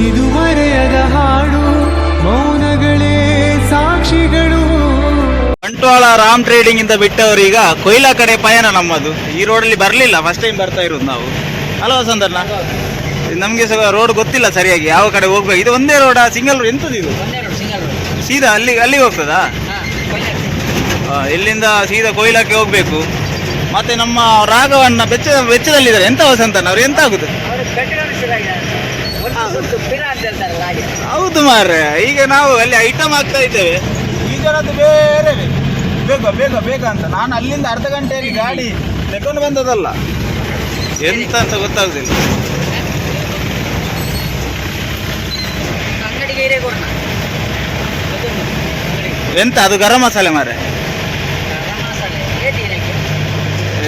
ಇದು ಮರೆಯದ ಹಾಡು, ಮೌನಗಳೇ ಸಾಕ್ಷಿಗಳು. ಬಂಟ್ವಾಳ ರಾಮ್ ಟ್ರೇಡಿಂಗ್ ಇಂದ ಬಿಟ್ಟವರೀಗ ಕೊಯ್ಲಾ ಕಡೆ ಪಯಣ ನಮ್ಮದು. ಈ ರೋಡಲ್ಲಿ ಬರಲಿಲ್ಲ, ಫಸ್ಟ್ ಟೈಮ್ ಬರ್ತಾ ಇರೋದು ನಾವು ಅಲ್ವಾ ಸಂದರ್ನ? ನಮಗೆ ರೋಡ್ ಗೊತ್ತಿಲ್ಲ ಸರಿಯಾಗಿ, ಯಾವ ಕಡೆ ಹೋಗ್ಬೇಕು. ಇದು ಒಂದೇ ರೋಡ, ಸಿಂಗಲ್ ರೋಡ್? ಎಂತದ್ದು ಇದು? ಸೀದಾ ಅಲ್ಲಿಗೆ ಹೋಗ್ತದಾ? ಇಲ್ಲಿಂದ ಸೀದಾ ಕೊಯ್ಲಾಕ್ಕೆ ಹೋಗ್ಬೇಕು. ಮತ್ತೆ ನಮ್ಮ ರಾಘವಣ್ಣ ವೆಚ್ಚದಲ್ಲಿದ್ದಾರೆ. ಎಂತ ವಸಂತನ ಅವ್ರು ಎಂತ ಆಗುದು? ಹೌದು ಮಾರ್ರೆ, ಈಗ ನಾವು ಅಲ್ಲಿ ಐಟಮ್ ಆಗ್ತಾ ಇದ್ದೇವೆ. ಈ ಜನದ್ದು ಬೇರೆ ಬೇಗ ಅಂತ. ನಾನು ಅಲ್ಲಿಂದ ಅರ್ಧ ಗಂಟೆಯಲ್ಲಿ ಗಾಡಿ ತಗೊಂಡು ಬಂದದಲ್ಲ, ಎಂತ ಅಂತ ಗೊತ್ತಾಗುದಿಲ್ಲ. ಎಂತ ಅದು ಗರಂ ಮಸಾಲೆ ಮಾರೆ,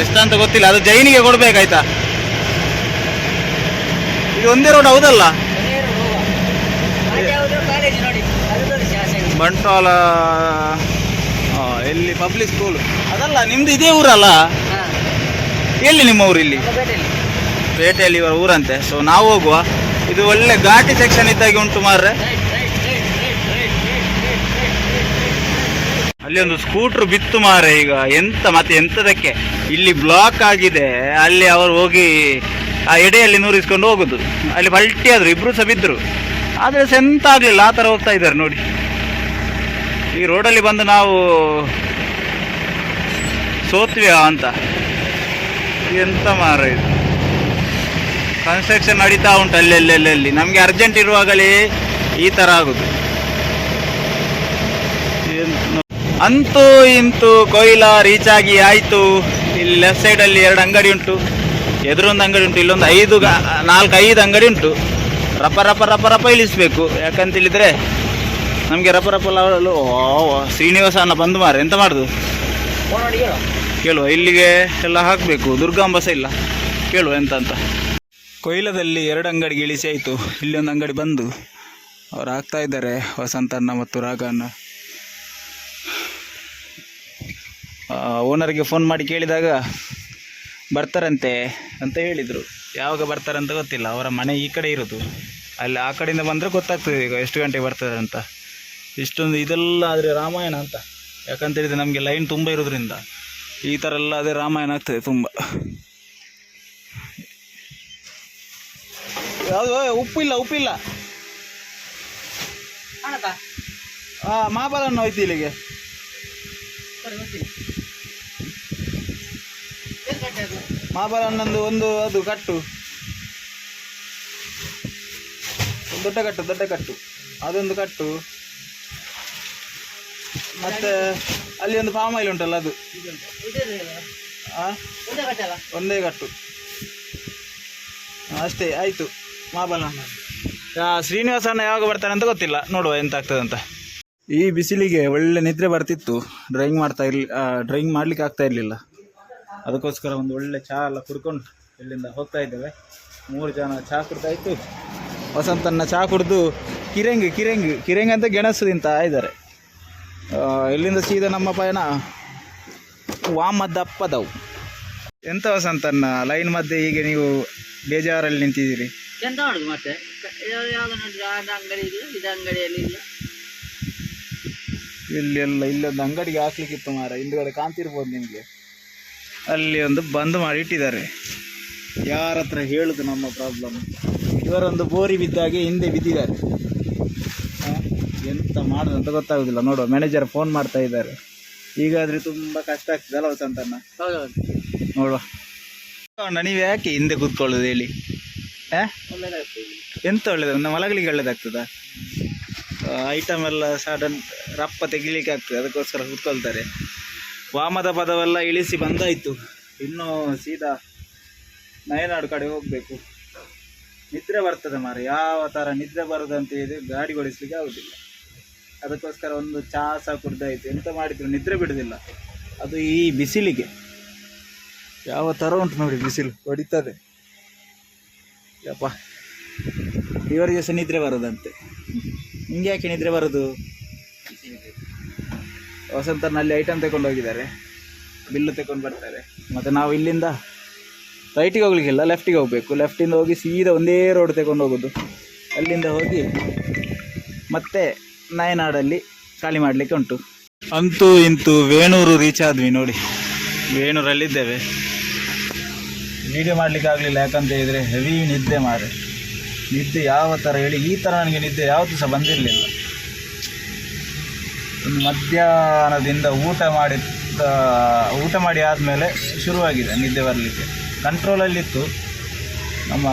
ಎಷ್ಟಂತ ಗೊತ್ತಿಲ್ಲ. ಅದು ಜೈನಿಗೆ ಕೊಡ್ಬೇಕಾಯ್ತಾ? ಇದು ಒಂದೇ ರೋಡ್ ಹೌದಲ್ಲ? ಬಂಟ್ವಾಳ ಎಲ್ಲಿ ಪಬ್ಲಿಕ್ ಸ್ಕೂಲ್ ಅದಲ್ಲ, ನಿಮ್ದು ಇದೇ ಊರಲ್ಲ? ಎಲ್ಲಿ ನಿಮ್ಮ ಊರು? ಇಲ್ಲಿ ಪೇಟೆಯಲ್ಲಿ ಇವರ ಊರಂತೆ. ಸೊ ನಾವು ಹೋಗುವ. ಇದು ಒಳ್ಳೆ ಘಾಟಿ ಸೆಕ್ಷನ್ ಇದ್ದಾಗೆ ಉಂಟು ಮಾರ್ರೆ. ಅಲ್ಲಿ ಒಂದು ಸ್ಕೂಟ್ರ್ ಬಿತ್ತು ಮಾರೆ ಈಗ. ಮತ್ತೆ ಎಂತದಕ್ಕೆ ಇಲ್ಲಿ ಬ್ಲಾಕ್ ಆಗಿದೆ. ಅಲ್ಲಿ ಅವರು ಹೋಗಿ ಆ ಎಡೆಯಲ್ಲಿ ನೂರಿಸ್ಕೊಂಡು ಹೋಗುದು. ಅಲ್ಲಿ ಪಲ್ಟಿ ಆದ್ರು, ಇಬ್ರು ಸಹ ಬಿದ್ರು. ಆದರೆ ಎಂತ ಆಗ್ಲಿಲ್ಲ, ಆ ಥರ ಹೋಗ್ತಾ ಇದ್ದಾರೆ ನೋಡಿ. ಈ ರೋಡಲ್ಲಿ ಬಂದು ನಾವು ಸೋತ್ವ್ಯಾ ಅಂತ. ಎಂತ ಮಾರ ಇದು, ಕನ್ಸ್ಟ್ರಕ್ಷನ್ ನಡೀತಾ ಉಂಟು ಅಲ್ಲೆಲ್ಲೆಲ್ಲಿ. ನಮಗೆ ಅರ್ಜೆಂಟ್ ಇರುವಾಗಲೇ ಈ ಥರ ಆಗುದು. ಅಂತೂ ಇಂತೂ ಕೊಯ್ಲಾ ರೀಚ್ ಆಗಿ ಆಯಿತು. ಇಲ್ಲಿ ಲೆಫ್ಟ್ ಸೈಡಲ್ಲಿ 2 ಅಂಗಡಿ ಉಂಟು, ಎದುರೊಂದು ಅಂಗಡಿ ಉಂಟು, ಇಲ್ಲೊಂದು 4-5 ಅಂಗಡಿ ಉಂಟು. ರಪ್ಪ ಇಳಿಸ್ಬೇಕು. ಯಾಕಂತೇಳಿದರೆ ನಮಗೆ ರಪ್ಪ ಶ್ರೀನಿವಾಸ ಅನ್ನ ಬಂದು ಮಾರ. ಎಂತ ಮಾಡುದು ಕೇಳುವ. ಇಲ್ಲಿಗೆ ಎಲ್ಲ ಹಾಕಬೇಕು, ದುರ್ಗಾಂಬ ಸಹ ಇಲ್ಲ. ಕೇಳುವ ಎಂತ ಅಂತ. ಕೊಯ್ಲದಲ್ಲಿ 2 ಅಂಗಡಿಗೆ ಇಳಿಸಿ ಆಯಿತು. ಇಲ್ಲಿ ಒಂದು ಅಂಗಡಿ ಬಂದು ಅವ್ರು ಹಾಕ್ತಾ ಇದ್ದಾರೆ, ವಸಂತಣ್ಣ ಮತ್ತು ರಾಘವಣ್ಣ. ಓನರ್ಗೆ ಫೋನ್ ಮಾಡಿ ಕೇಳಿದಾಗ ಬರ್ತಾರಂತೆ ಅಂತ ಹೇಳಿದರು. ಯಾವಾಗ ಬರ್ತಾರಂತ ಗೊತ್ತಿಲ್ಲ. ಅವರ ಮನೆ ಈ ಕಡೆ ಇರೋದು, ಅಲ್ಲಿ ಆ ಕಡೆಯಿಂದ ಬಂದರೆ ಗೊತ್ತಾಗ್ತದೆ ಈಗ ಎಷ್ಟು ಗಂಟೆಗೆ ಬರ್ತಾರೆ ಅಂತ. ಇಷ್ಟೊಂದು ಇದೆಲ್ಲ ಆದರೆ ರಾಮಾಯಣ ಅಂತ. ಯಾಕಂತೇಳಿದರೆ ನಮಗೆ ಲೈನ್ ತುಂಬ ಇರೋದ್ರಿಂದ ಈ ಥರ ಎಲ್ಲ ಅದೇ ರಾಮಾಯಣ ಆಗ್ತದೆ ತುಂಬ. ಯಾವುದು ಉಪ್ಪಿಲ್ಲ ಮಾಬಲನ್ನು ಹೋಯ್ತು ಇಲ್ಲಿಗೆ. ಮಾಬಲನ್ನೊಂದು ಅದು ಕಟ್ಟು, ದೊಡ್ಡ ಕಟ್ಟು ಅದೊಂದು ಕಟ್ಟು. ಮತ್ತೆ ಅಲ್ಲಿ ಒಂದು ಪಾಮ್ ಆಯಿಲ್ ಉಂಟಲ್ಲ, ಅದು ಒಂದೇ ಕಟ್ಟು ಅಷ್ಟೇ ಆಯಿತು. ಮಾಬಲನ್ನ ಶ್ರೀನಿವಾಸಣ್ಣ ಯಾವಾಗ ಬರ್ತಾನೆ ಅಂತ ಗೊತ್ತಿಲ್ಲ, ನೋಡುವ ಎಂತ ಆಗ್ತದೆ ಅಂತ. ಈ ಬಿಸಿಲಿಗೆ ಒಳ್ಳೆ ನಿದ್ರೆ ಬರ್ತಿತ್ತು. ಡ್ರೈವಿಂಗ್ ಮಾಡ್ಲಿಕ್ಕೆ ಆಗ್ತಾ ಇರಲಿಲ್ಲ. ಅದಕ್ಕೋಸ್ಕರ ಒಂದು ಒಳ್ಳೆ ಚಹಾ ಎಲ್ಲ ಕುಡ್ಕೊಂಡು ಇಲ್ಲಿಂದ ಹೋಗ್ತಾ ಇದ್ದೇವೆ. 3 ಜನ ಚಹಾ ಕುಡ್ದಾಯಿತು. ವಸಂತನ್ನ ಚಹಾ ಕುಡಿದು ಕಿರೆಂಗ್ ಅಂತ ಗೆಣಸು ತಿಂತಾ ಇದ್ದಾರೆ. ಇಲ್ಲಿಂದ ಸೀದಾ ನಮ್ಮ ಪಯಣ ವಾಮದಪ್ಪದವು. ಎಂತ ವಸಂತನ್ನ ಲೈನ್ ಮಧ್ಯೆ ಹೀಗೆ ನೀವು ಬೇಜಾರಲ್ಲಿ ನಿಂತಿದ್ದೀರಿ? ಎಂತ ಮಾಡುದು ಮತ್ತೆ, ಅಂಗಡಿ ಇಲ್ಲ, ಇದು ಅಂಗಡಿಯಲ್ಲಿ ಇಲ್ಲ. ಇಲ್ಲೊಂದು ಅಂಗಡಿಗೆ ಹಾಕ್ಲಿಕ್ಕಿತ್ತು ಮಾರ, ಹಿಂದುಗಡೆ ಕಾಣ್ತಿರ್ಬೋದು ನಿಮಗೆ. ಅಲ್ಲಿ ಒಂದು ಬಂದ್ ಮಾಡಿ ಇಟ್ಟಿದ್ದಾರೆ. ಯಾರ ಹತ್ರ ಹೇಳುದು ನಮ್ಮ ಪ್ರಾಬ್ಲಮ್? ಇವರೊಂದು ಬೋರಿ ಬಿದ್ದಾಗೆ ಹಿಂದೆ ಬಿದ್ದಿದ್ದಾರೆ. ಎಂತ ಮಾಡೋದು ಅಂತ ಗೊತ್ತಾಗೋದಿಲ್ಲ. ನೋಡುವ, ಮ್ಯಾನೇಜರ್ ಫೋನ್ ಮಾಡ್ತಾ ಇದ್ದಾರೆ. ಈಗಾದರೆ ತುಂಬ ಕಷ್ಟ ಆಗ್ತದೆ ಅಲ್ಲ ವಸಂತಣ್ಣ? ನೋಡುವ. ನೀವು ಯಾಕೆ ಹಿಂದೆ ಕೂತ್ಕೊಳ್ಳೋದು ಹೇಳಿ? ಎಂತ ಒಳ್ಳೇದು, ನಮ್ಮ ಮಲಗಲಿಗೆ ಒಳ್ಳೇದಾಗ್ತದಾ? ಐಟಮ್ ಎಲ್ಲ ಸಡನ್ ರಪ್ಪ ತೆಗಿಲಿಕ್ಕೆ ಆಗ್ತದೆ, ಅದಕ್ಕೋಸ್ಕರ ಕೂತ್ಕೊಳ್ತಾರೆ. ವಾಮದ ಪದವೆಲ್ಲ ಇಳಿಸಿ ಬಂದಾಯಿತು. ಇನ್ನೂ ಸೀದಾ ನಯನಾಡು ಕಡೆ ಹೋಗಬೇಕು. ನಿದ್ರೆ ಬರ್ತದೆ ಮಾರ, ಯಾವ ಥರ ನಿದ್ರೆ ಬರೋದಂತ ಹೇಳಿದ್ರೆ ಗಾಡಿ ಓಡಿಸ್ಲಿಕ್ಕೆ ಆಗೋದಿಲ್ಲ. ಅದಕ್ಕೋಸ್ಕರ ಒಂದು ಚಹಾ ಸಹ ಕುಡ್ದಾಯಿತು. ಎಂತ ಮಾಡಿದ್ರು ನಿದ್ರೆ ಬಿಡೋದಿಲ್ಲ, ಅದು ಈ ಬಿಸಿಲಿಗೆ. ಯಾವ ಥರ ಉಂಟು ನೋಡಿ, ಬಿಸಿಲು ಹೊಡಿತದೆ ಯಪ್ಪ. ಇವರಿಗೆ ಸಹ ನಿದ್ರೆ ಬರೋದಂತೆ. ನಿಂಗೆ ಯಾಕೆ ನಿದ್ರೆ ಬರೋದು? ವಸಂತನಲ್ಲಿ ಐಟಮ್ ತಗೊಂಡು ಹೋಗಿದ್ದಾರೆ, ಬಿಲ್ಲು ತಗೊಂಡು ಬರ್ತಾರೆ. ಮತ್ತು ನಾವು ಇಲ್ಲಿಂದ ರೈಟಿಗೆ ಹೋಗ್ಲಿಕ್ಕಿಲ್ಲ, ಲೆಫ್ಟಿಗೆ ಹೋಗಬೇಕು. ಲೆಫ್ಟಿಂದ ಹೋಗಿ ಸೀದಾ ಒಂದೇ ರೋಡ್ ತಗೊಂಡು ಹೋಗೋದು. ಅಲ್ಲಿಂದ ಹೋಗಿ ಮತ್ತೆ ನಾಯನಾಡಲ್ಲಿ ಖಾಲಿ ಮಾಡಲಿಕ್ಕೆ ಉಂಟು. ಅಂತೂ ಇಂತೂ ವೇಣೂರು ರೀಚ್ ಆದ್ವಿ ನೋಡಿ. ವೇಣೂರಲ್ಲಿದ್ದೇವೆ. ವೀಡಿಯೋ ಮಾಡಲಿಕ್ಕೆ ಆಗಲಿಲ್ಲ, ಯಾಕಂತ ಹೇಳಿದರೆ ಹೆವಿ ನಿದ್ದೆ ಮಾರೆ. ನಿದ್ದೆ ಯಾವ ಥರ ಹೇಳಿ, ಈ ಥರ ನನಗೆ ನಿದ್ದೆ ಯಾವತ್ತೂ ಸಹ ಬಂದಿರಲಿಲ್ಲ. ಇನ್ನು ಮಧ್ಯಾಹ್ನದಿಂದ ಊಟ ಮಾಡಿ ಆದಮೇಲೆ ಶುರುವಾಗಿದೆ ನಿದ್ದೆ ಬರಲಿಕ್ಕೆ. ಕಂಟ್ರೋಲಲ್ಲಿತ್ತು. ನಮ್ಮ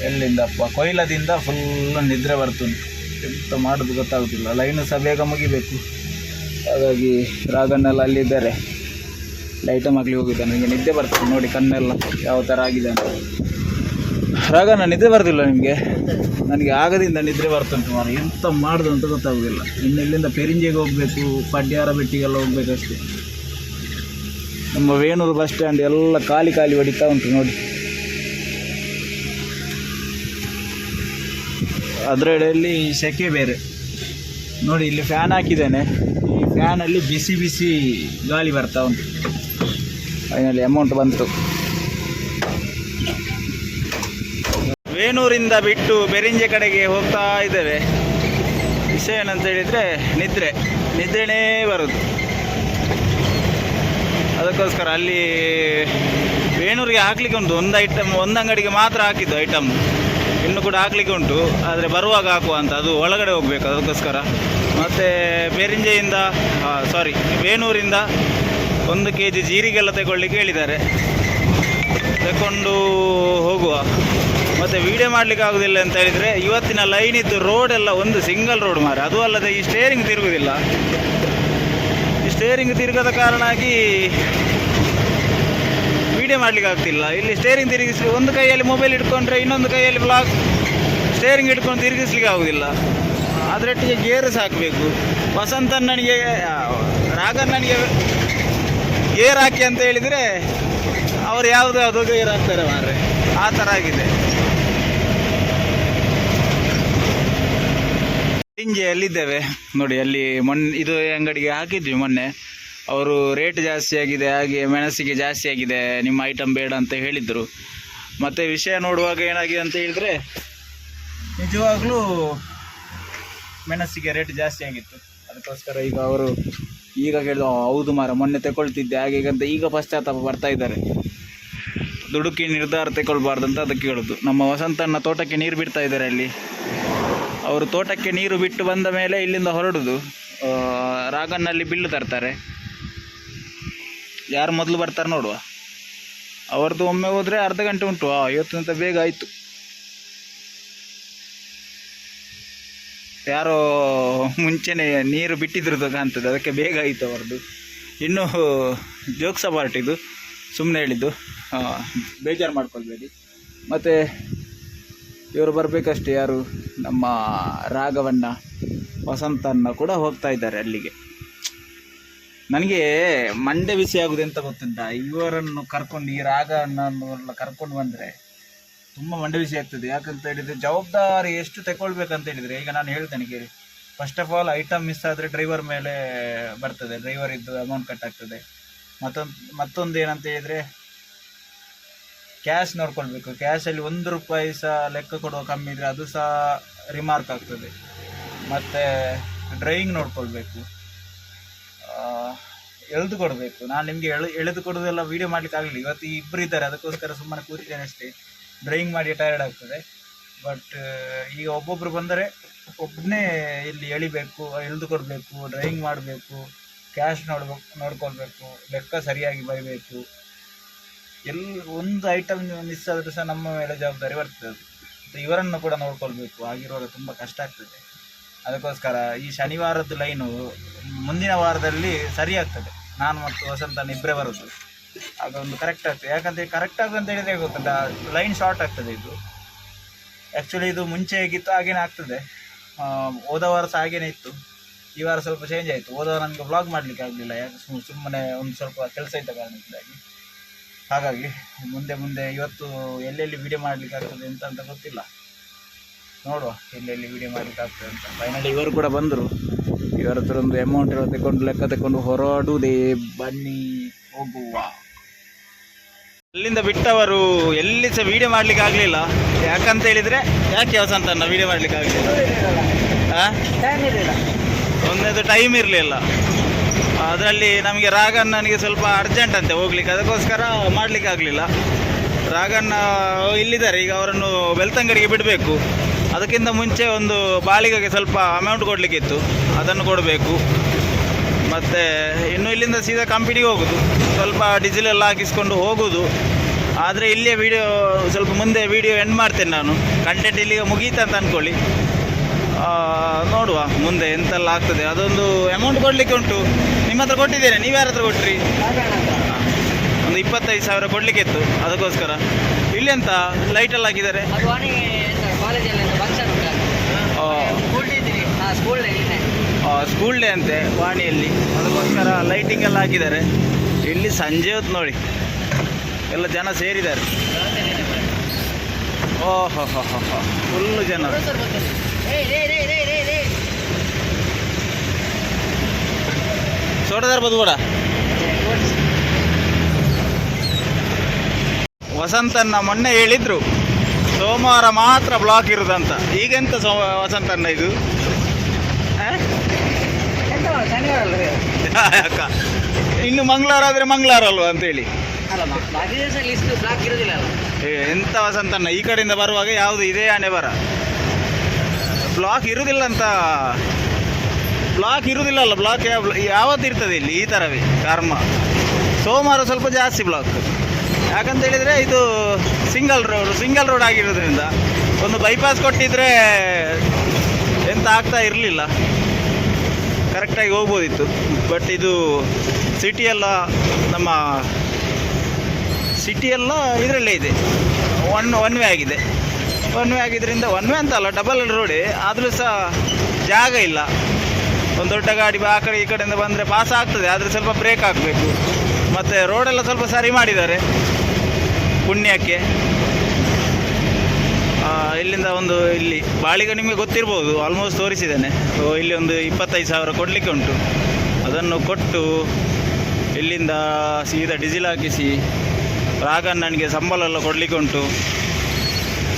ಎಲ್ಲಿಂದಪ್ಪ ಕೊಯ್ಲದಿಂದ ಫುಲ್ಲು ನಿದ್ರೆ ಬರ್ತುಂಟು. ಎಂತ ಮಾಡೋದು ಗೊತ್ತಾಗೋದಿಲ್ಲ. ಲೈನು ಸಹ ಬೇಗ ಮುಗಿಬೇಕು. ಹಾಗಾಗಿ ರಾಗನ್ನೆಲ್ಲ ಅಲ್ಲಿದ್ದಾರೆ. ಲೈಟ ಮಗ್ಲಿ ಹೋಗಿದ್ದಾನೆ. ನಿಮಗೆ ನಿದ್ದೆ ಬರ್ತದೆ ನೋಡಿ, ಕಣ್ಣೆಲ್ಲ ಯಾವ ಥರ ಆಗಿದೆ ಅಂತ. ರಾಗನ ನಿದ್ದೆ ಬರ್ತಿಲ್ಲ ನಿಮಗೆ? ನನಗೆ ಆಗದಿಂದ ನಿದ್ರೆ ಬರ್ತುಂಟು ಮಾರ. ಎಂತ ಮಾಡೋದು ಅಂತ ಗೊತ್ತಾಗೋದಿಲ್ಲ. ಇನ್ನು ಇಲ್ಲಿಂದ ಪೆರಿಂಜೆಗೆ ಹೋಗಬೇಕು, ಪಡ್ಯಾರ ಬೆಟ್ಟಿಗೆಲ್ಲ ಹೋಗ್ಬೇಕಷ್ಟೇ. ನಮ್ಮ ವೇಣೂರು ಬಸ್ ಸ್ಟ್ಯಾಂಡ್ ಎಲ್ಲ ಖಾಲಿ ಹೊಡಿತಾ ಉಂಟು ನೋಡಿ. ಅದರಡೆಯಲ್ಲಿ ಸೆಕೆ ಬೇರೆ ನೋಡಿ. ಇಲ್ಲಿ ಫ್ಯಾನ್ ಹಾಕಿದ್ದೇನೆ. ಈ ಫ್ಯಾನಲ್ಲಿ ಬಿಸಿ ಗಾಳಿ ಬರ್ತಾ ಉಂಟು. ಫೈನಲಿ ಅಮೌಂಟ್ ಬಂತು. ವೇಣೂರಿಂದ ಬಿಟ್ಟು ಬೆರಿಂಜೆ ಕಡೆಗೆ ಹೋಗ್ತಾ ಇದ್ದೇವೆ. ವಿಷಯ ಏನಂತ ಹೇಳಿದರೆ ನಿದ್ರೆನೇ ಬರೋದು. ಅದಕ್ಕೋಸ್ಕರ ಅಲ್ಲಿ ವೇಣೂರಿಗೆ ಹಾಕ್ಲಿಕ್ಕೆ ಉಂಟು. ಒಂದು ಅಂಗಡಿಗೆ ಮಾತ್ರ ಹಾಕಿದ್ದು ಐಟಮ್. ಇನ್ನು ಕೂಡ ಹಾಕ್ಲಿಕ್ಕೆ ಉಂಟು, ಆದರೆ ಬರುವಾಗ ಹಾಕುವ ಅಂತ. ಅದು ಒಳಗಡೆ ಹೋಗಬೇಕು. ಅದಕ್ಕೋಸ್ಕರ ಮತ್ತು ವೇಣೂರಿಂದ 1 kg ಜೀರಿಗೆಲ್ಲ ತಗೊಳ್ಳಿಕ್ಕೆ ಹೇಳಿದ್ದಾರೆ. ತಗೊಂಡು ಹೋಗುವ. ಮತ್ತು ವೀಡಿಯೋ ಮಾಡಲಿಕ್ಕೆ ಆಗೋದಿಲ್ಲ ಅಂತ ಹೇಳಿದರೆ, ಇವತ್ತಿನ ಲೈನ್ ಇದ್ದು ರೋಡೆಲ್ಲ ಒಂದು ಸಿಂಗಲ್ ರೋಡ್ ಮಾರೆ. ಅದು ಅಲ್ಲದೆ ಈ ಸ್ಟೇರಿಂಗ್ ತಿರುಗುವುದಿಲ್ಲ. ಈ ಸ್ಟೇರಿಂಗ್ ತಿರುಗದ ಕಾರಣಾಗಿ ವೀಡಿಯೋ ಮಾಡಲಿಕ್ಕೆ ಆಗ್ತಿಲ್ಲ. ಇಲ್ಲಿ ಸ್ಟೇರಿಂಗ್ ತಿರುಗಿಸಿ ಒಂದು ಕೈಯಲ್ಲಿ ಮೊಬೈಲ್ ಇಟ್ಕೊಂಡ್ರೆ ಇನ್ನೊಂದು ಕೈಯಲ್ಲಿ ಬ್ಲಾಗ್ ಸ್ಟೇರಿಂಗ್ ಇಟ್ಕೊಂಡು ತಿರುಗಿಸ್ಲಿಕ್ಕೆ ಆಗೋದಿಲ್ಲ. ಅದರೊಟ್ಟಿಗೆ ಗೇರ್ ಹಾಕಬೇಕು. ವಸಂತಣ್ಣನಿಗೆ ರಾಗಣ್ಣನಿಗೆ ಗೇರ್ ಹಾಕಿ ಅಂತ ಹೇಳಿದರೆ ಅವರು ಯಾವುದೋ ಗೇರ್ ಹಾಕ್ತಾರೆ ಮಾರ್ರೆ. ಆ ಥರ ಆಗಿದೆ. ಬೆರಿಂಜೆಯಲ್ಲಿದ್ದೇವೆ ನೋಡಿ. ಅಲ್ಲಿ ಇದು ಅಂಗಡಿಗೆ ಹಾಕಿದ್ವಿ ಮೊನ್ನೆ. ಅವರು ರೇಟ್ ಜಾಸ್ತಿ ಆಗಿದೆ, ಹಾಗೆ ಮೆಣಸಿಗೆ ಜಾಸ್ತಿ ಆಗಿದೆ, ನಿಮ್ಮ ಐಟಮ್ ಬೇಡ ಅಂತ ಹೇಳಿದರು. ಮತ್ತು ವಿಷಯ ನೋಡುವಾಗ ಏನಾಗಿದೆ ಅಂತ ಹೇಳಿದರೆ, ನಿಜವಾಗ್ಲೂ ಮೆಣಸಿಗೆ ರೇಟ್ ಜಾಸ್ತಿ ಆಗಿತ್ತು. ಅದಕ್ಕೋಸ್ಕರ ಈಗ ಅವರು ಕೇಳಿದ್ರು, ಹೌದು ಮಾರ ಮೊನ್ನೆ ತಗೊಳ್ತಿದ್ದೆ ಹಾಗೆ ಅಂತ ಈಗ ಪಶ್ಚಾತ್ತಾಪ ಬರ್ತಾ ಇದ್ದಾರೆ. ದುಡುಕಿ ನಿರ್ಧಾರ ತಗೊಳ್ಬಾರ್ದು ಅಂತ ಅದಕ್ಕೆ ಹೇಳೋದು. ನಮ್ಮ ವಸಂತಣ್ಣ ತೋಟಕ್ಕೆ ನೀರು ಬಿಡ್ತಾ ಇದ್ದಾರೆ. ಅಲ್ಲಿ ಅವರು ತೋಟಕ್ಕೆ ನೀರು ಬಿಟ್ಟು ಬಂದ ಮೇಲೆ ಇಲ್ಲಿಂದ ಹೊರಡುದು. ರಾಗನ್ನಲ್ಲಿ ಬಿಲ್ಲು ತರ್ತಾರೆ. ಯಾರು ಮೊದಲು ಬರ್ತಾರೆ ನೋಡುವ. ಅವ್ರದ್ದು ಒಮ್ಮೆ ಹೋದರೆ ಅರ್ಧ ಗಂಟೆ ಉಂಟು. ಇವತ್ತಿನಂತ ಬೇಗ ಆಯಿತು. ಯಾರೋ ಮುಂಚೆನೇ ನೀರು ಬಿಟ್ಟಿದ್ರದ್ದು ಕಾಣ್ತದೆ, ಅದಕ್ಕೆ ಬೇಗ ಆಯಿತು ಅವ್ರದ್ದು. ಇನ್ನೂ ಜೋಕ್ಸ ಪಾರ್ಟಿದು, ಸುಮ್ಮನೆ ಹೇಳಿದ್ದು, ಬೇಜಾರು ಮಾಡ್ಕೊಳ್ಬೇಡಿ. ಮತ್ತು ಇವರು ಬರಬೇಕಷ್ಟೇ. ಯಾರು? ನಮ್ಮ ರಾಘವಣ್ಣ, ವಸಂತಣ್ಣ ಕೂಡ ಹೋಗ್ತಾ ಇದ್ದಾರೆ ಅಲ್ಲಿಗೆ. ನನಗೆ ಮಂಡೆ ಬಿಸಿ ಆಗುದು ಅಂತ ಗೊತ್ತಿದ್ದ. ಇವರನ್ನು ಕರ್ಕೊಂಡು, ಈ ರಾಘವಣ್ಣನ್ನೆಲ್ಲ ಕರ್ಕೊಂಡು ಬಂದರೆ ತುಂಬ ಮಂಡೆ ಬಿಸಿ ಆಗ್ತದೆ. ಯಾಕಂತ ಹೇಳಿದರೆ ಜವಾಬ್ದಾರಿ ಎಷ್ಟು ತಗೊಳ್ಬೇಕಂತ ಹೇಳಿದರೆ, ಈಗ ನಾನು ಹೇಳ್ತೇನೆ ಕೇಳಿ. First of all item miss ಆದರೆ ಡ್ರೈವರ್ ಮೇಲೆ ಬರ್ತದೆ. ಡ್ರೈವರ್ ಇದ್ದು ಅಮೌಂಟ್ ಕಟ್ ಆಗ್ತದೆ. ಮತ್ತೊಂದು ಏನಂತ ಹೇಳಿದರೆ, ಕ್ಯಾಶ್ ನೋಡ್ಕೊಳ್ಬೇಕು. ಕ್ಯಾಶಲ್ಲಿ 1 ರೂಪಾಯಿ ಸಹ ಲೆಕ್ಕ ಕೊಡುವ ಕಮ್ಮಿ ಇದ್ದರೆ ಅದು ಸಹ ರಿಮಾರ್ಕ್ ಆಗ್ತದೆ. ಮತ್ತು ಡ್ರೈವಿಂಗ್ ನೋಡ್ಕೊಳ್ಬೇಕು, ಎಳೆದು ಕೊಡಬೇಕು. ನಾನು ನಿಮಗೆ ಎಳೆದು ಕೊಡೋದೆಲ್ಲ ವೀಡಿಯೋ ಮಾಡಲಿಕ್ಕೆ ಆಗಲಿಲ್ಲ. ಇವತ್ತು ಇಬ್ಬರು ಇದ್ದಾರೆ, ಅದಕ್ಕೋಸ್ಕರ ಸುಮ್ಮನೆ ಕೂತಿದ್ದೇನೆ ಅಷ್ಟೇ. ಡ್ರೈವಿಂಗ್ ಮಾಡಿ ಟಯರ್ಡ್ ಆಗ್ತದೆ. ಬಟ್ ಈಗ ಒಬ್ಬೊಬ್ಬರು ಬಂದರೆ ಒಬ್ಬನೇ ಇಲ್ಲಿ ಎಳಿಬೇಕು, ಎಳೆದು ಕೊಡಬೇಕು, ಡ್ರೈವಿಂಗ್ ಮಾಡಬೇಕು, ಕ್ಯಾಶ್ ನೋಡ್ಕೊಳ್ಬೇಕು, ಲೆಕ್ಕ ಸರಿಯಾಗಿ ಬರೀಬೇಕು. ಒಂದು ಐಟಮ್ ಮಿಸ್ ಆದರೂ ಸಹ ನಮ್ಮ ಮೇಲೆ ಜವಾಬ್ದಾರಿ ಬರ್ತದೆ. ಮತ್ತು ಇವರನ್ನು ಕೂಡ ನೋಡ್ಕೊಳ್ಬೇಕು. ಆಗಿರುವಾಗ ತುಂಬ ಕಷ್ಟ ಆಗ್ತದೆ. ಅದಕ್ಕೋಸ್ಕರ ಈ ಶನಿವಾರದ್ದು ಲೈನು ಮುಂದಿನ ವಾರದಲ್ಲಿ ಸರಿ ಆಗ್ತದೆ. ನಾನು ಮತ್ತು ವಸಂತನ ಇಬ್ಬರೇ ಬರೋದು. ಆಗ ಒಂದು ಕರೆಕ್ಟ್ ಆಗ್ತದೆ. ಯಾಕಂದರೆ ಕರೆಕ್ಟ್ ಆಗುವಂತ ಹೇಳಿದರೆ ಗೊತ್ತುಂಟ, ಲೈನ್ ಶಾರ್ಟ್ ಆಗ್ತದೆ. ಇದು ಆ್ಯಕ್ಚುಲಿ ಇದು ಮುಂಚೆ ಹೇಗಿತ್ತು ಹಾಗೇನೇ ಆಗ್ತದೆ. ಹೋದ ವಾರ ಸಹ ಹಾಗೇನೇ ಇತ್ತು. ಈ ವಾರ ಸ್ವಲ್ಪ ಚೇಂಜ್ ಆಯಿತು. ಹೋದ ವಾರ ನನಗೆ ವ್ಲಾಗ್ ಮಾಡಲಿಕ್ಕೆ ಆಗಲಿಲ್ಲ. ಯಾಕೆ ಸುಮ್ಮನೆ ಒಂದು ಸ್ವಲ್ಪ ಕೆಲಸ ಇದ್ದ ಕಾರಣದಿಂದಾಗಿ. ಹಾಗಾಗಿ ಮುಂದೆ ಇವತ್ತು ಎಲ್ಲೆಲ್ಲಿ ವೀಡಿಯೋ ಮಾಡಲಿಕ್ಕೆ ಆಗ್ತದೆ ಅಂತ ಗೊತ್ತಿಲ್ಲ. ನೋಡುವ ಎಲ್ಲೆಲ್ಲಿ ವೀಡಿಯೋ ಮಾಡಲಿಕ್ಕೆ ಆಗ್ತದೆ ಅಂತ. ಫೈನಲಿ ಇವರು ಕೂಡ ಬಂದರು. ಇವರ ಹತ್ರ ಒಂದು ಅಮೌಂಟ್ ಎಲ್ಲ ತಗೊಂಡು ಲೆಕ್ಕ ತಗೊಂಡು ಹೊರಡುವುದೇ. ಬನ್ನಿ ಹೋಗುವ. ಅಲ್ಲಿಂದ ಬಿಟ್ಟವರು ಎಲ್ಲಿ ಸಹ ವಿಡಿಯೋ ಮಾಡ್ಲಿಕ್ಕೆ ಆಗಲಿಲ್ಲ. ಯಾಕಂತ ಹೇಳಿದರೆ ಯಾಕೆ ವಸಂತನ ವಿಡಿಯೋ ಮಾಡ್ಲಿಕ್ಕೆ ಆಗಲಿಲ್ಲ? ಟೈಮ್ ಇರಲಿಲ್ಲ. ಒಂದೇದು ಟೈಮ್ ಇರಲಿಲ್ಲ. ಅದರಲ್ಲಿ ನಮಗೆ ರಾಘಣ್ಣನಿಗೆ ಸ್ವಲ್ಪ ಅರ್ಜೆಂಟ್ ಅಂತೆ ಹೋಗ್ಲಿಕ್ಕೆ, ಅದಕ್ಕೋಸ್ಕರ ಮಾಡಲಿಕ್ಕೆ ಆಗಲಿಲ್ಲ. ರಾಘಣ್ಣ ಇಲ್ಲಿದ್ದಾರೆ, ಈಗ ಅವರನ್ನು ಬೆಳ್ತಂಗಡಿಗೆ ಬಿಡಬೇಕು. ಅದಕ್ಕಿಂತ ಮುಂಚೆ ಒಂದು ಬಾಳಿಗೆಗೆ ಸ್ವಲ್ಪ ಅಮೌಂಟ್ ಕೊಡಲಿಕ್ಕಿತ್ತು, ಅದನ್ನು ಕೊಡಬೇಕು. ಮತ್ತು ಇನ್ನು ಇಲ್ಲಿಂದ ಸೀದಾ ಕಂಪನಿಗೆ ಹೋಗೋದು, ಸ್ವಲ್ಪ ಡೀಸೆಲ್ ಎಲ್ಲ ಹಾಕಿಸ್ಕೊಂಡು ಹೋಗೋದು. ಆದರೆ ಇಲ್ಲಿಯೇ ವಿಡಿಯೋ ಸ್ವಲ್ಪ ಮುಂದೆ ವಿಡಿಯೋ ಎಂಡ್ ಮಾಡ್ತೇನೆ ನಾನು. ಕಂಟೆಂಟ್ ಇಲ್ಲಿಗೆ ಮುಗೀತಂತ ಅಂದ್ಕೊಳ್ಳಿ. ನೋಡುವ ಮುಂದೆ ಎಂತೆಲ್ಲ ಆಗ್ತದೆ. ಅದೊಂದು ಅಮೌಂಟ್ ಕೊಡಲಿಕ್ಕೆ ಉಂಟು, ನಿಮ್ಮ ಹತ್ರ ಕೊಟ್ಟಿದ್ದೇನೆ. ನೀವು ಯಾರ ಹತ್ರ ಕೊಟ್ರಿ? ಒಂದು 25,000 ಕೊಡಲಿಕ್ಕೆ ಇತ್ತು, ಅದಕ್ಕೋಸ್ಕರ. ಇಲ್ಲಿ ಎಂತ ಲೈಟೆಲ್ಲ ಹಾಕಿದ್ದಾರೆ. ಸ್ಕೂಲ್ ಡೇ ಅಂತೆ ವಾಣಿಯಲ್ಲಿ, ಅದಕ್ಕೋಸ್ಕರ ಲೈಟಿಂಗ್ ಎಲ್ಲ ಹಾಕಿದ್ದಾರೆ. ಇಲ್ಲಿ ಸಂಜೆ ಹೊತ್ತು ನೋಡಿ ಎಲ್ಲ ಜನ ಸೇರಿದ್ದಾರೆ. ಓಹೋ ಹೋ ಹೋ ಹೋ, ಫುಲ್ಲು ಜನ. ಸೋಡದಾರ ಬದು ಕೂಡ ವಸಂತನ್ನ ಮೊನ್ನೆ ಹೇಳಿದ್ರು ಸೋಮವಾರ ಮಾತ್ರ ಬ್ಲಾಕ್ ಇರುದಂತ. ಈಗೆಂತ ವಸಂತನ್ನ ಇದು ಯಾಕ ಇನ್ನು ಮಂಗಳವಾರ ಆದರೆ ಮಂಗಳವಾರ ಅಲ್ವಾ ಅಂತೇಳಿ ಎಂತ ವಸಂತನ್ನ ಈ ಕಡೆಯಿಂದ ಬರುವಾಗ ಯಾವುದು ಇದೇ ಆನೆ ಬರ ಬ್ಲಾಕ್ ಇರುವುದಿಲ್ಲ ಅಂತ. ಬ್ಲಾಕ್ ಇರುವುದಿಲ್ಲಲ್ಲ, ಬ್ಲಾಕ್ ಯಾವತ್ತು ಇರ್ತದೆ ಇಲ್ಲಿ ಈ ಥರವೇ ಕರ್ಮ. ಸೋಮವಾರ ಸ್ವಲ್ಪ ಜಾಸ್ತಿ ಬ್ಲಾಕ್. ಯಾಕಂತ ಹೇಳಿದರೆ ಇದು ಸಿಂಗಲ್ ರೋಡ್ ಆಗಿರೋದ್ರಿಂದ. ಒಂದು ಬೈಪಾಸ್ ಕೊಟ್ಟಿದ್ರೆ ಎಂತ ಆಗ್ತಾ ಇರಲಿಲ್ಲ, ಕರೆಕ್ಟಾಗಿ ಹೋಗ್ಬೋದಿತ್ತು. ಬಟ್ ಇದು ಸಿಟಿಯೆಲ್ಲ ನಮ್ಮ ಸಿಟಿಯೆಲ್ಲ ಇದರಲ್ಲೇ ಇದೆ, ಒನ್ ವೇ ಆಗಿದೆ. ಒನ್ ವೇ ಆಗಿದ್ದರಿಂದ ಒನ್ ವೇ ಅಂತಲ್ಲ, ಡಬಲ್ ರೋಡೇ, ಆದರೂ ಸಹ ಜಾಗ ಇಲ್ಲ. ಒಂದು ದೊಡ್ಡ ಗಾಡಿ ಆ ಕಡೆ ಈ ಕಡೆಯಿಂದ ಬಂದರೆ ಪಾಸ್ ಆಗ್ತದೆ, ಆದರೆ ಸ್ವಲ್ಪ ಬ್ರೇಕ್ ಹಾಕಬೇಕು. ಮತ್ತು ರೋಡೆಲ್ಲ ಸ್ವಲ್ಪ ಸರಿ ಮಾಡಿದ್ದಾರೆ ಪುಣ್ಯಕ್ಕೆ. ಇಲ್ಲಿಂದ ಒಂದು ಇಲ್ಲಿ ಬಾಳಿಗೆ ನಿಮಗೆ ಗೊತ್ತಿರ್ಬೋದು, ಆಲ್ಮೋಸ್ಟ್ ತೋರಿಸಿದ್ದೇನೆ. ಇಲ್ಲಿ ಒಂದು 25,000 ಕೊಡಲಿಕ್ಕೆ ಉಂಟು. ಅದನ್ನು ಕೊಟ್ಟು ಇಲ್ಲಿಂದ ಸೀದಾ ಡೀಸೆಲ್ ಹಾಕಿಸಿ ರಾಘಣ್ಣನಿಗೆ ಸಂಬಳ ಎಲ್ಲ ಕೊಡಲಿಕ್ಕೆ ಉಂಟು.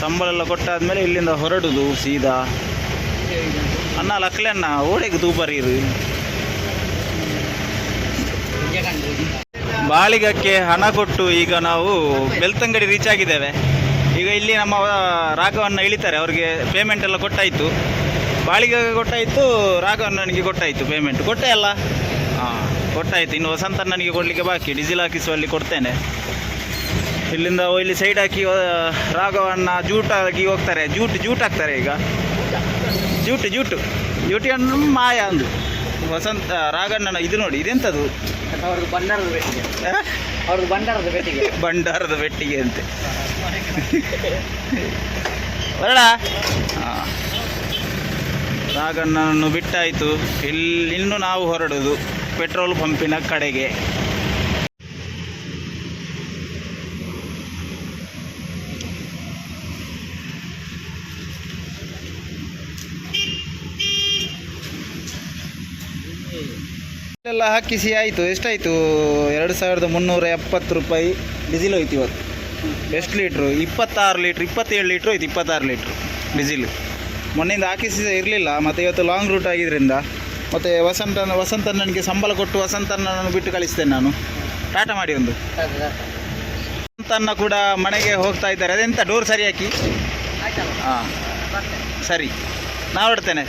ಸಂಬಳ ಎಲ್ಲ ಕೊಟ್ಟಾದಮೇಲೆ ಇಲ್ಲಿಂದ ಹೊರಡುದು ಸೀದಾ. ಅನ್ನ ಲಕ್ಲೆನ್ನ ಓಡೆಗೆ ತೂಪರೀರು. ಬಾಳಿಗಕ್ಕೆ ಹಣ ಕೊಟ್ಟು ಈಗ ನಾವು ಬೆಳ್ತಂಗಡಿ ರೀಚ್ ಆಗಿದ್ದೇವೆ. ಈಗ ಇಲ್ಲಿ ನಮ್ಮ ರಾಘವನ್ನ ಇಳಿತಾರೆ, ಅವ್ರಿಗೆ ಪೇಮೆಂಟ್ ಎಲ್ಲ ಕೊಟ್ಟಾಯಿತು. ಬಾಳಿಗೆ ಕೊಟ್ಟಾಯಿತು, ರಾಘವಣ್ಣನಿಗೆ ಕೊಟ್ಟಾಯಿತು ಪೇಮೆಂಟ್. ಕೊಟ್ಟೆ ಅಲ್ಲ? ಹಾಂ, ಕೊಟ್ಟಾಯಿತು. ಇನ್ನು ವಸಂತಣ್ಣನಿಗೆ ಕೊಡಲಿಕ್ಕೆ ಬಾಕಿ, ಡೀಸೆಲ್ ಹಾಕಿಸುವಲ್ಲಿ ಕೊಡ್ತೇನೆ. ಇಲ್ಲಿಂದ ಇಲ್ಲಿ ಸೈಡ್ ಹಾಕಿ ರಾಘವಣ್ಣ ಜೂಟಾಗಿ ಹೋಗ್ತಾರೆ. ಜೂಟ್ ಹಾಕ್ತಾರೆ ಈಗ. ಜೂಟಿಯನ್ನು ಮಾಯ ಅಂದು ವಸಂತ ರಾಘಣ್ಣನ ಇದು ನೋಡಿ, ಇದೆಂಥದ್ದು? ಅವ್ರದ್ದು ಭಂಡಾರದ ಬೆಟ್ಟಿಗೆ ಅಂತೆ. ಬರಡ ರಾಘಣ್ಣನನ್ನು ಬಿಟ್ಟಾಯಿತು. ಇನ್ನು ನಾವು ಹೊರಡುದು ಪೆಟ್ರೋಲ್ ಪಂಪಿನ ಕಡೆಗೆ. ಎಲ್ಲ ಹಾಕಿಸಿ ಆಯಿತು. ಎಷ್ಟಾಯಿತು? 2,370 ರೂಪಾಯಿ ಡೀಸೆಲ್ ಹೋಯ್ತು ಇವತ್ತು. ಎಷ್ಟು ಲೀಟ್ರು? 26 ಲೀಟ್ರ್, 27 ಲೀಟ್ರು ಹೋಯ್ತು. 26 ಲೀಟ್ರು ಡೀಸೆಲ್ ಮೊನ್ನೆಯಿಂದ ಹಾಕಿಸಿ ಇರಲಿಲ್ಲ. ಮತ್ತು ಇವತ್ತು ಲಾಂಗ್ ರೂಟ್ ಆಗಿದ್ದರಿಂದ. ಮತ್ತು ವಸಂತಣ್ಣನಿಗೆ ಸಂಬಳ ಕೊಟ್ಟು ವಸಂತಣ್ಣನನ್ನು ಬಿಟ್ಟು ಕಳಿಸ್ತೇನೆ ನಾನು. ಟಾಟಾ ಮಾಡಿ ಒಂದು. ವಸಂತಣ್ಣ ಕೂಡ ಮನೆಗೆ ಹೋಗ್ತಾ ಇದ್ದಾರೆ. ಅದೆಂತ ಡೋರ್ ಸರಿ ಹಾಕಿ. ಹಾಂ ಸರಿ, ನಾ ಹೊರಡ್ತೇನೆ.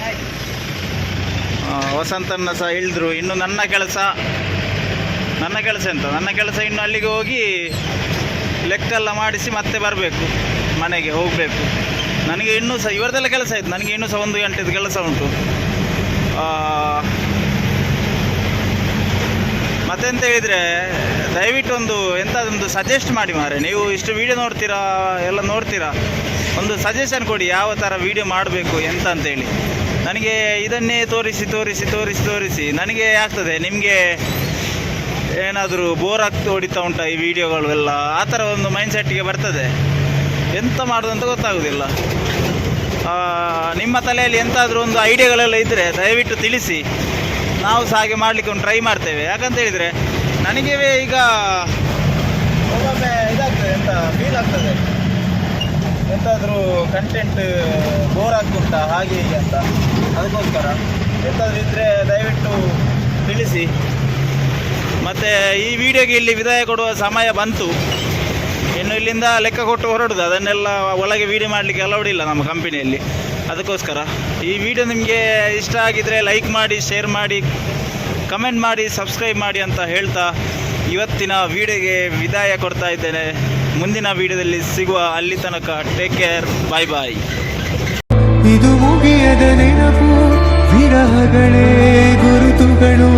ವಸಂತಣ್ಣ ಸಹ ಇಳಿದ್ರು. ಇನ್ನು ನನ್ನ ಕೆಲಸ ಎಂತ? ನನ್ನ ಕೆಲಸ ಇನ್ನು ಅಲ್ಲಿಗೆ ಹೋಗಿ ಲೆಕ್ಕೆಲ್ಲ ಮಾಡಿಸಿ ಮತ್ತೆ ಬರಬೇಕು, ಮನೆಗೆ ಹೋಗಬೇಕು. ನನಗೆ ಇನ್ನೂ ಸಹ ಇವರದೆಲ್ಲ ಕೆಲಸ ಆಯಿತು. ನನಗೆ ಇನ್ನೂ ಸಹ 1 ಗಂಟೆದು ಕೆಲಸ ಉಂಟು. ಮತ್ತೆಂತ ಹೇಳಿದರೆ ದಯವಿಟ್ಟು ಎಂಥದೊಂದು ಸಜೆಸ್ಟ್ ಮಾಡಿ ಮಾರೆ. ನೀವು ಇಷ್ಟು ವೀಡಿಯೋ ನೋಡ್ತೀರಾ, ಒಂದು ಸಜೆಷನ್ ಕೊಡಿ, ಯಾವ ಥರ ವೀಡಿಯೋ ಮಾಡಬೇಕು ಎಂತ ಅಂತೇಳಿ. ನನಗೆ ಇದನ್ನೇ ತೋರಿಸಿ ನನಗೆ ಆಗ್ತದೆ, ನಿಮಗೆ ಏನಾದರೂ ಬೋರ್ ಹೊಡಿತಾ ಉಂಟಾ ಈ ವಿಡಿಯೋಗಳು ಎಲ್ಲ? ಆ ಥರ ಒಂದು ಮೈಂಡ್ಸೆಟ್ಟಿಗೆ ಬರ್ತದೆ. ಎಂತ ಮಾಡೋದು ಅಂತ ಗೊತ್ತಾಗೋದಿಲ್ಲ. ನಿಮ್ಮ ತಲೆಯಲ್ಲಿ ಎಂತಾದರೂ ಒಂದು ಐಡಿಯಾಗಳೆಲ್ಲ ಇದ್ದರೆ ದಯವಿಟ್ಟು ತಿಳಿಸಿ. ನಾವು ಸಹ ಹಾಗೆ ಮಾಡಲಿಕ್ಕೆ ಒಂದು ಟ್ರೈ ಮಾಡ್ತೇವೆ. ಯಾಕಂತ ಹೇಳಿದರೆ ನನಗೆ ಈಗ ಒಮ್ಮೊಮ್ಮೆ ಇದಾಗ್ತದೆ. ಫೀಲ್ ಆಗ್ತದೆ. ಎಂತಾದರೂ ಕಂಟೆಂಟ್ ಬೋರ್ ಆಗ್ತುಂಟಾ ಹಾಗೆ ಹೀಗೆ ಅಂತ, ಅದಕ್ಕೋಸ್ಕರ ಎಂತಾದರೂ ಇದ್ದರೆ ದಯವಿಟ್ಟು ತಿಳಿಸಿ. ಮತ್ತು ಈ ವಿಡಿಯೋಗೆ ಇಲ್ಲಿ ವಿದಾಯ ಕೊಡುವ ಸಮಯ ಬಂತು. ಇನ್ನು ಇಲ್ಲಿಂದ ಲೆಕ್ಕ ಕೊಟ್ಟು ಹೊರಡುದು, ಅದನ್ನೆಲ್ಲ ಒಳಗೆ ವಿಡಿಯೋ ಮಾಡಲಿಕ್ಕೆ ಅಲೌಡ್ ಇಲ್ಲ ನಮ್ಮ ಕಂಪನಿಯಲ್ಲಿ. ಅದಕ್ಕೋಸ್ಕರ ಈ ವಿಡಿಯೋ ನಿಮಗೆ ಇಷ್ಟ ಆಗಿದ್ದರೆ ಲೈಕ್ ಮಾಡಿ, ಶೇರ್ ಮಾಡಿ, ಕಮೆಂಟ್ ಮಾಡಿ, ಸಬ್ಸ್ಕ್ರೈಬ್ ಮಾಡಿ ಅಂತ ಹೇಳ್ತಾ ಇವತ್ತಿನ ವಿಡಿಯೋಗೆ ವಿದಾಯ ಕೊಡ್ತಾ ಇದ್ದೇನೆ. ಮುಂದಿನ ವಿಡಿಯೋದಲ್ಲಿ ಸಿಗುವ, ಅಲ್ಲಿ ತನಕ ಟೇಕ್ ಕೇರ್, ಬಾಯ್ ಬಾಯ್. ಇದು ಮುಗಿಯದ ನೆನಪು, ವಿರಹಗಳೇ ಗುರುತುಗಳು.